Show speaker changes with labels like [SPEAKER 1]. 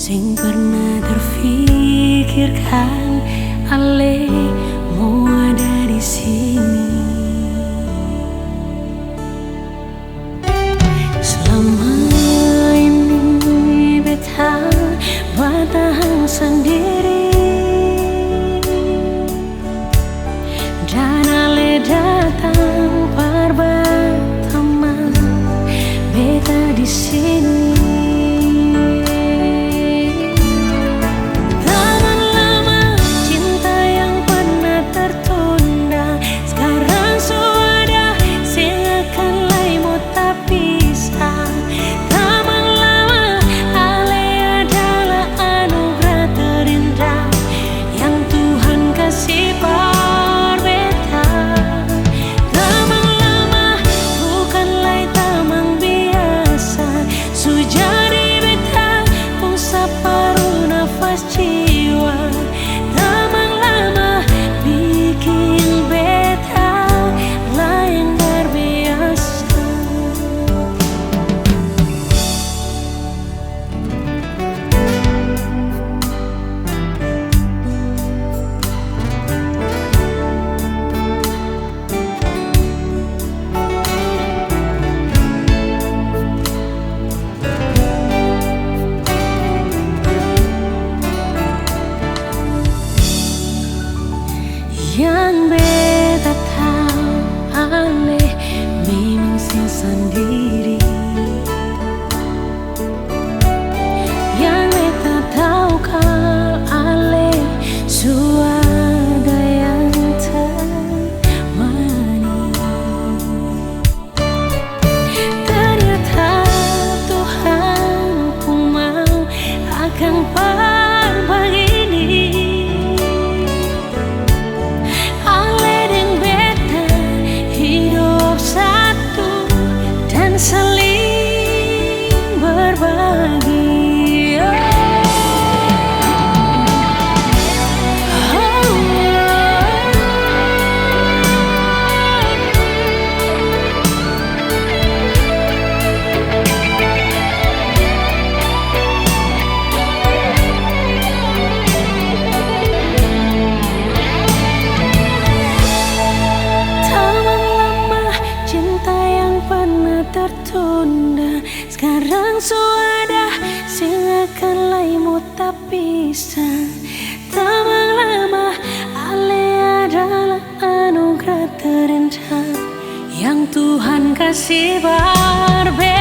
[SPEAKER 1] sing pernah terfikirkan Ale mau ada di sini. Selama ini beta bertahan sendiri, dan Ale datang bersama beta di sini. Yang beta tahu Ale memang sing sendiri. Yang beta tahu kalau Ale suada yang temani. Ternyata Tuhan pun mau akan berbagi. Saling berbagi. Tertunda sekarang sudah silakan laimu tak bisa. Tamang lama Ale adalah anugerah terindah yang Tuhan kasih berbeda.